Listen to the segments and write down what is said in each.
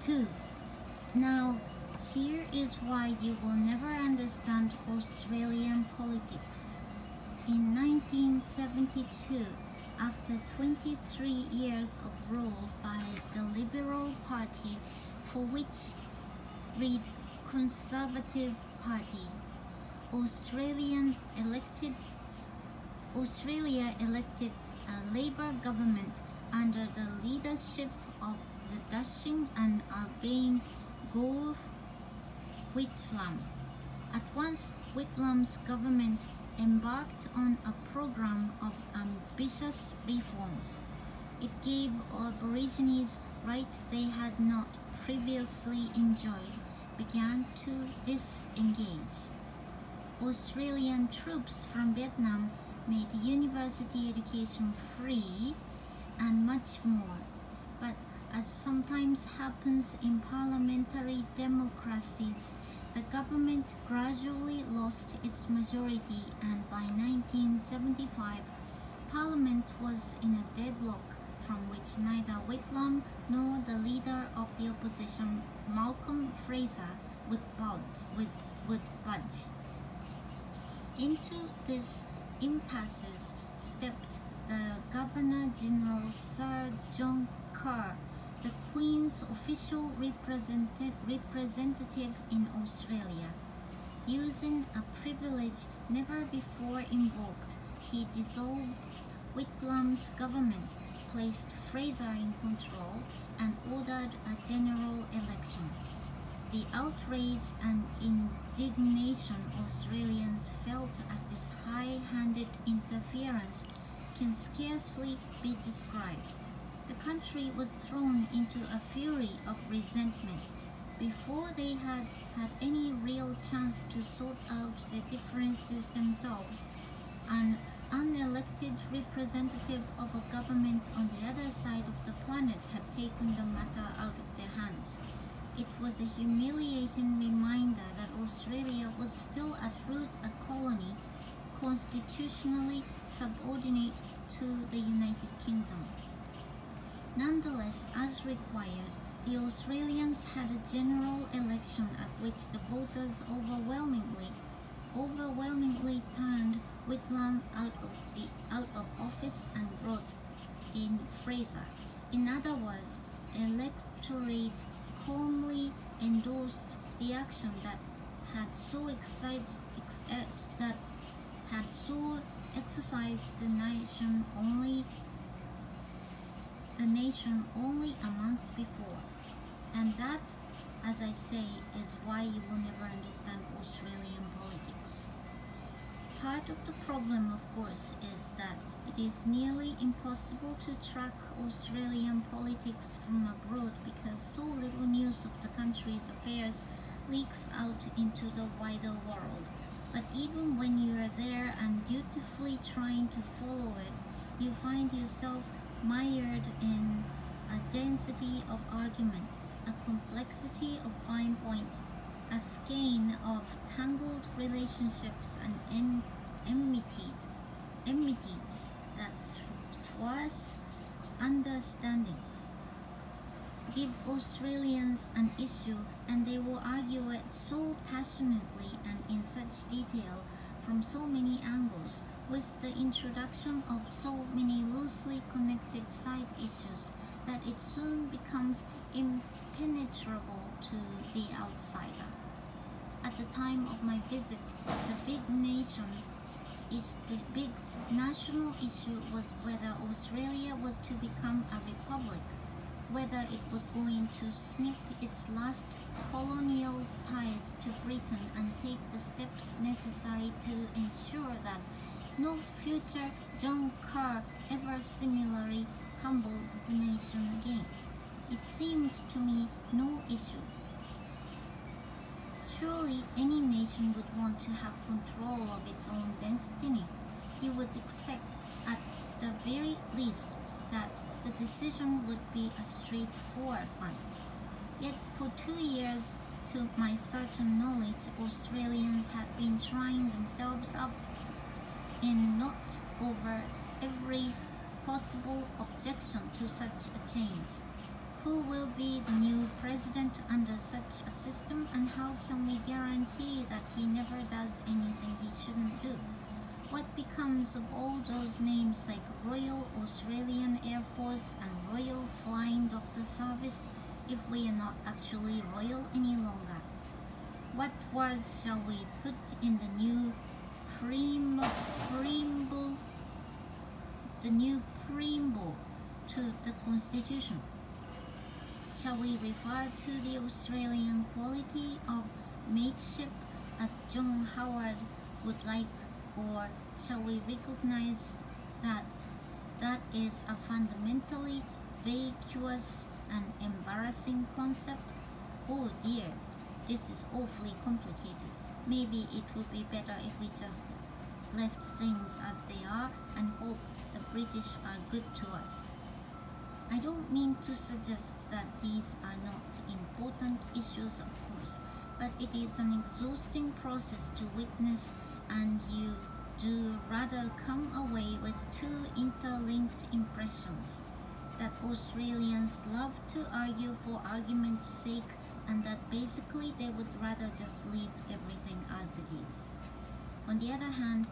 2. Now, here is why you will never understand Australian politics. In 1972, after 23 years of rule by the Liberal Party, for which read Conservative Party, Australia elected a Labour government under the leadership of the dashing and urbane Gough Whitlam. At once, Whitlam's government embarked on a program of ambitious reforms. It gave Aborigines rights they had not previously enjoyed, began to disengage. Australian troops from Vietnam made university education free, and much more. But as sometimes happens in parliamentary democracies, the government gradually lost its majority, and by 1975, Parliament was in a deadlock from which neither Whitlam nor the leader of the opposition, Malcolm Fraser, would budge. Into this impasse stepped the Governor-General Sir John Kerr, the Queen's official representative in Australia. Using a privilege never before invoked, he dissolved Whitlam's government, placed Fraser in control, and ordered a general election. The outrage and indignation Australians felt at this high-handed interference can scarcely be described. The country was thrown into a fury of resentment. Before they had any real chance to sort out their differences themselves, an unelected representative of a government on the other side of the planet had taken the matter out of their hands. It was a humiliating reminder that Australia was still at root a colony, constitutionally subordinate to the United Kingdom. Nonetheless, as required, the Australians had a general election at which the voters overwhelmingly turned Whitlam out of office and brought in Fraser. In other words, electorate calmly endorsed the action that had so exercised the nation only a month before. And that, as I say, is why you will never understand Australian politics. Part of the problem, of course, is that it is nearly impossible to track Australian politics from abroad because so little news of the country's affairs leaks out into the wider world. But even when you are there and dutifully trying to follow it, you find yourself mired in a density of argument, a complexity of fine points, a skein of tangled relationships and enmities that thwart understanding. Give Australians an issue and they will argue it so passionately and in such detail from so many angles, with the introduction of so many loosely connected side issues, that it soon becomes impenetrable to the outsider. At the time of my visit, the big national issue was whether Australia was to become a republic, whether it was going to snip its last colonial ties to Britain and take the steps necessary to ensure that no future John Kerr ever similarly humbled the nation again. It seemed to me no issue. Surely any nation would want to have control of its own destiny. You would expect, at the very least, that the decision would be a straightforward one. Yet for 2 years, to my certain knowledge, Australians had been trying themselves up in knots over every possible objection to such a change. Who will be the new president under such a system, and how can we guarantee that he never does anything he shouldn't do? What becomes of all those names like Royal Australian Air Force and Royal Flying Doctor Service if we are not actually royal any longer? What words shall we put in the new preamble to the Constitution? Shall we refer to the Australian quality of mateship as John Howard would like, or shall we recognize that that is a fundamentally vacuous and embarrassing concept? Oh dear, this is awfully complicated. Maybe it would be better if we just left things as they are and hope the British are good to us. I don't mean to suggest that these are not important issues, of course, but it is an exhausting process to witness, and you do rather come away with two interlinked impressions: that Australians love to argue for argument's sake, and that basically they would rather just leave everything as it is. On the other hand,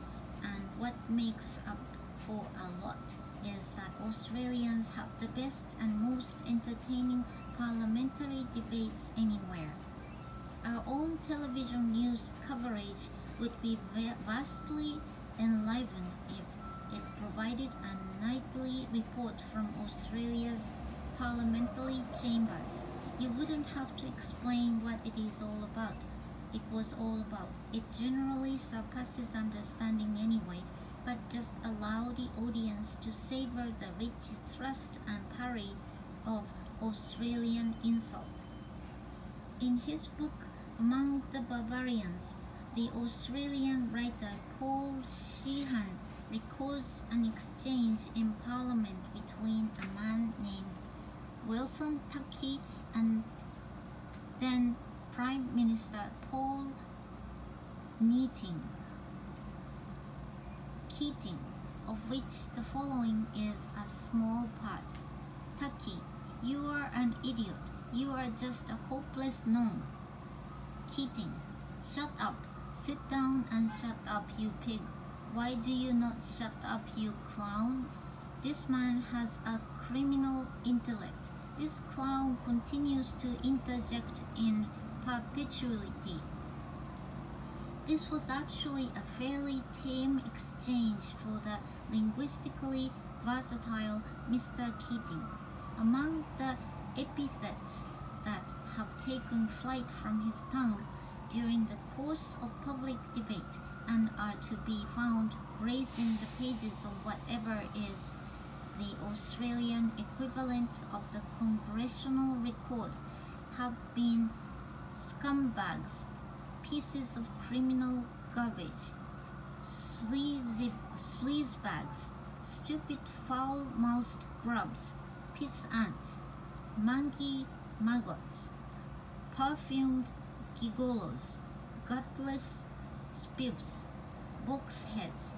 and what makes up for a lot, is that Australians have the best and most entertaining parliamentary debates anywhere. Our own television news coverage would be vastly enlivened if it provided a nightly report from Australia's parliamentary chambers. You wouldn't have to explain what it is all about. It was all about. It generally surpasses understanding anyway, but just allow the audience to savor the rich thrust and parry of Australian insult. In his book Among the Barbarians, the Australian writer Paul Sheehan records an exchange in Parliament between a man named Wilson Tuckey and then Prime Minister Paul Keating, of which the following is a small part. Tuckey: you are an idiot. You are just a hopeless gnome. Keating: shut up. Sit down and shut up, you pig. Why do you not shut up, you clown? This man has a criminal intellect. This clown continues to interject in perpetuity. This was actually a fairly tame exchange for the linguistically versatile Mr. Keating. Among the epithets that have taken flight from his tongue during the course of public debate and are to be found gracing the pages of whatever is the Australian equivalent of the Congressional Record, have been scumbags, pieces of criminal garbage, sleazebags, stupid foul-mouthed grubs, piss ants, mangy maggots, perfumed gigolos, gutless spivs, boxheads,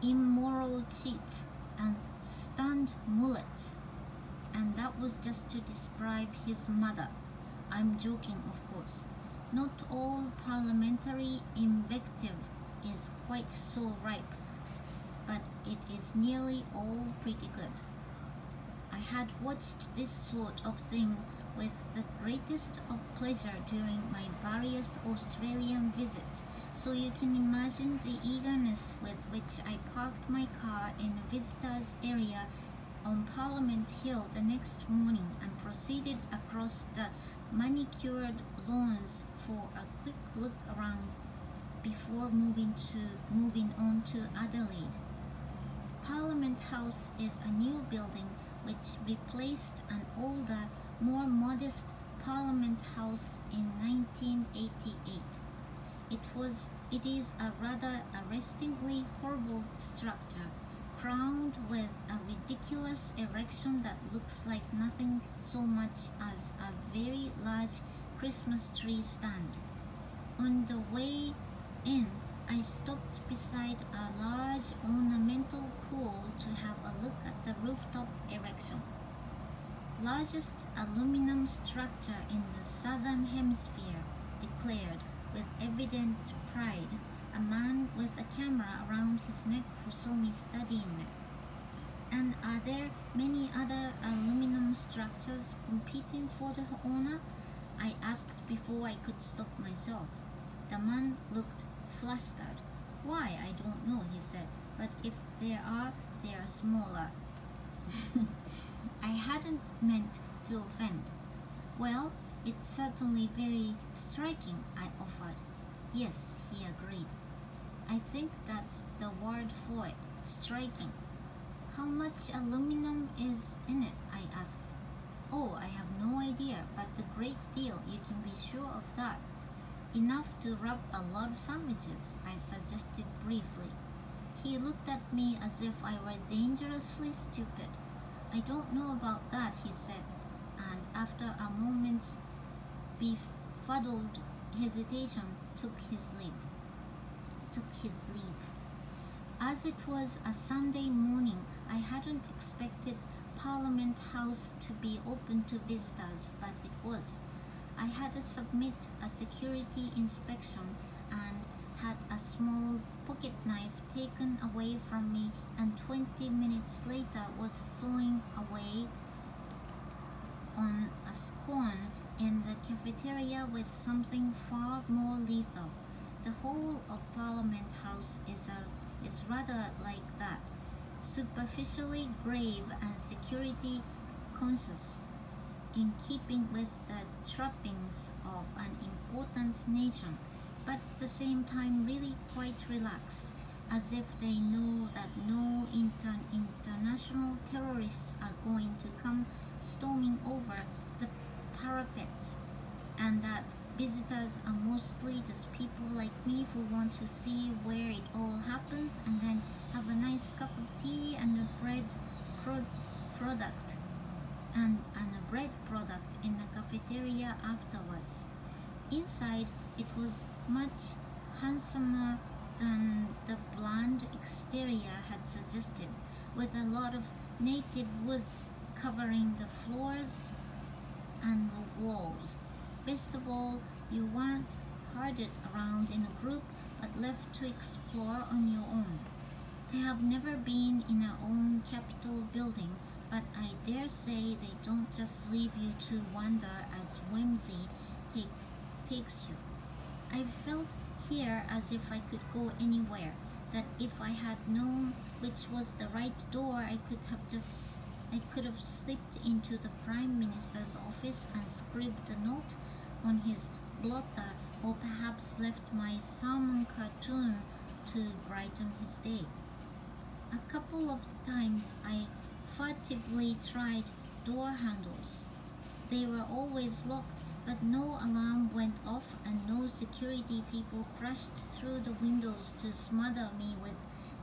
immoral cheats, and stunned mullets. And that was just to describe his mother. I'm joking, of course. Not all parliamentary invective is quite so ripe, but it is nearly all pretty good. I had watched this sort of thing with the greatest of pleasure during my various Australian visits, so you can imagine the eagerness with which I parked my car in a visitor's area on Parliament Hill the next morning and proceeded across the manicured lawns for a quick look around before moving on to Adelaide. Parliament House is a new building which replaced an older, more modest Parliament House in 1988. It is a rather arrestingly horrible structure, crowned with a ridiculous erection that looks like nothing so much as a very large Christmas tree stand. On the way in, I stopped beside a large ornamental pool to have a look at the rooftop erection. largest aluminum structure in the southern hemisphere, declared with evident pride a man with a camera around his neck who saw me studying it. And are there many other aluminum structures competing for the honor? I asked before I could stop myself. The man looked flustered. Why, I don't know, he said, but if there are, they are smaller. I hadn't meant to offend. Well, it's certainly very striking, I offered. Yes, he agreed. I think that's the word for it, striking. How much aluminum is in it? I asked. Oh, I have no idea, but a great deal, you can be sure of that. Enough to rub a lot of sandwiches, I suggested briefly. He looked at me as if I were dangerously stupid. I don't know about that, he said, and after a moment's befuddled hesitation took his leave. As it was a Sunday morning, I hadn't expected Parliament House to be open to visitors, but it was. I had to submit a security inspection and had a small pocket knife taken away from me, and 20 minutes later was sawing away on a scone in the cafeteria with something far more lethal. The whole of Parliament House is rather like that, superficially grave and security conscious, in keeping with the trappings of an important nation, but at the same time really quite relaxed, as if they know that no international terrorists are going to come storming over the parapets, and that visitors are mostly just people like me who want to see where it all happens and then have a nice cup of tea and a bread product in the cafeteria afterwards. Inside, it was much handsomer than the bland exterior had suggested, with a lot of native woods covering the floors and the walls. Best of all, you weren't herded around in a group but left to explore on your own. I have never been in our own Capitol building, but I dare say they don't just leave you to wander as whimsy takes you. I felt here as if I could go anywhere, that if I had known which was the right door, I could have slipped into the Prime Minister's office and scribbled a note on his blotter, or perhaps left my salmon cartoon to brighten his day. A couple of times I furtively tried door handles. They were always locked, but no alarm went off and no security people crashed through the windows to smother me with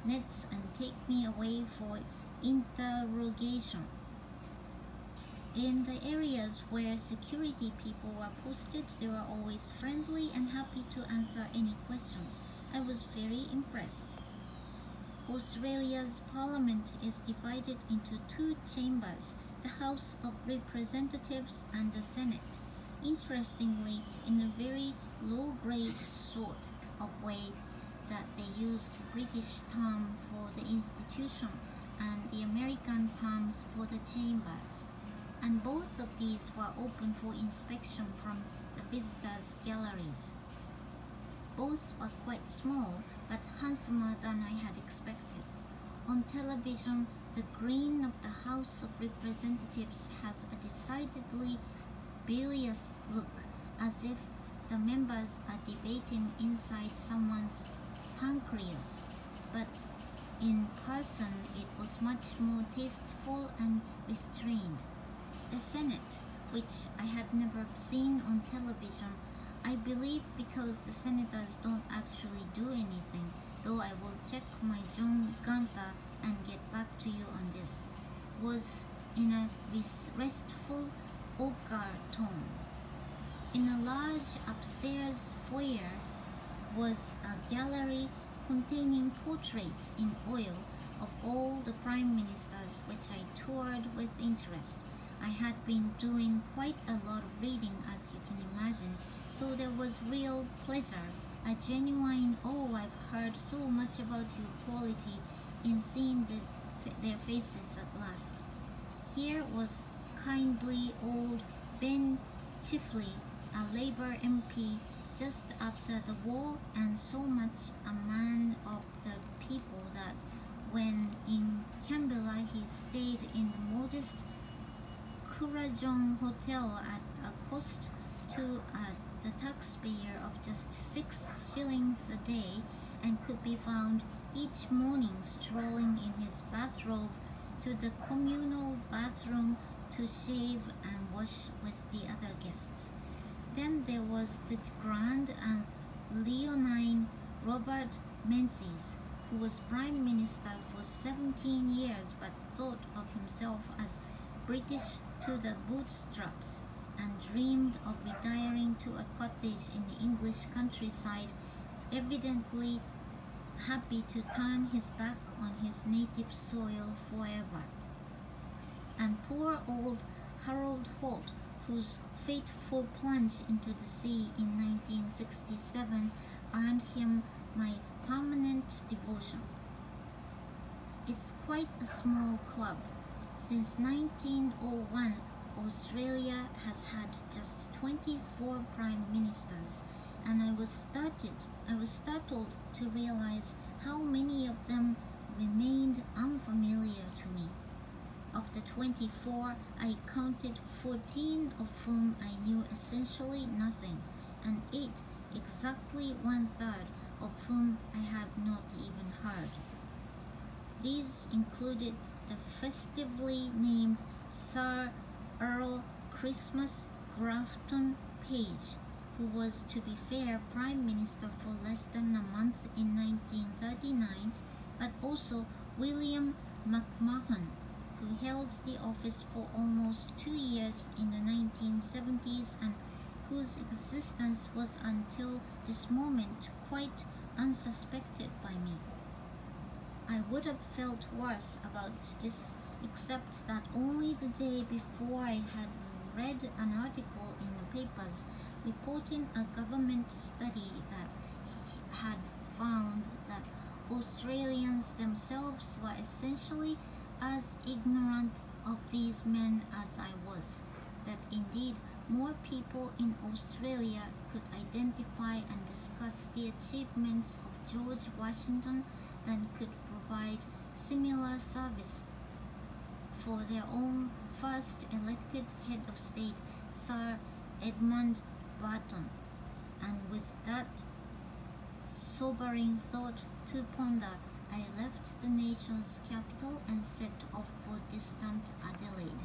nets and take me away for interrogation. In the areas where security people were posted, they were always friendly and happy to answer any questions. I was very impressed. Australia's parliament is divided into two chambers, the House of Representatives and the Senate. Interestingly, in a very low-grade sort of way that they use the British term for the institution and the American terms for the chambers. And both of these were open for inspection from the visitors' galleries. Both were quite small, but handsomer than I had expected. On television, the green of the House of Representatives has a decidedly bilious look, as if the members are debating inside someone's pancreas, but in person it was much more tasteful and restrained. The Senate, which I had never seen on television, I believe because the senators don't actually do anything, though I will check my John Gunther and get back to you on this, was in a restful ochre tone. In a large upstairs foyer was a gallery containing portraits in oil of all the prime ministers, which I toured with interest. I had been doing quite a lot of reading, as you can imagine, so there was real pleasure, a genuine, "Oh, I've heard so much about your quality," in seeing their faces at last. Here was kindly old Ben Chifley, a Labour MP just after the war, and so much a man of the people that when in Canberra he stayed in the modest Kurrajong Hotel at a cost to the taxpayer of just 6 shillings a day, and could be found each morning strolling in his bathrobe to the communal bathroom to shave and wash with the other guests. Then there was the grand and leonine Robert Menzies, who was Prime Minister for 17 years but thought of himself as British to the bootstraps, and dreamed of retiring to a cottage in the English countryside, evidently happy to turn his back on his native soil forever. And poor old Harold Holt, whose fateful plunge into the sea in 1967 earned him my permanent devotion. It's quite a small club. Since 1901, Australia has had just 24 prime ministers, and I was startled to realize how many of them remained unfamiliar to me. Of the 24, I counted 14 of whom I knew essentially nothing, and 8, exactly 1/3, of whom I had not even heard. These included the festively named Sir Earl Christmas Grafton Page, who was, to be fair, Prime Minister for less than a month in 1939, but also William McMahon, who held the office for almost 2 years in the 1970s and whose existence was until this moment quite unsuspected by me. I would have felt worse about this, except that only the day before I had read an article in the papers reporting a government study that had found that Australians themselves were essentially as ignorant of these men as I was, that indeed more people in Australia could identify and discuss the achievements of George Washington than could provide similar service for their own first elected head of state, Sir Edmund Burton. And with that sobering thought to ponder, I left the nation's capital and set off for distant Adelaide.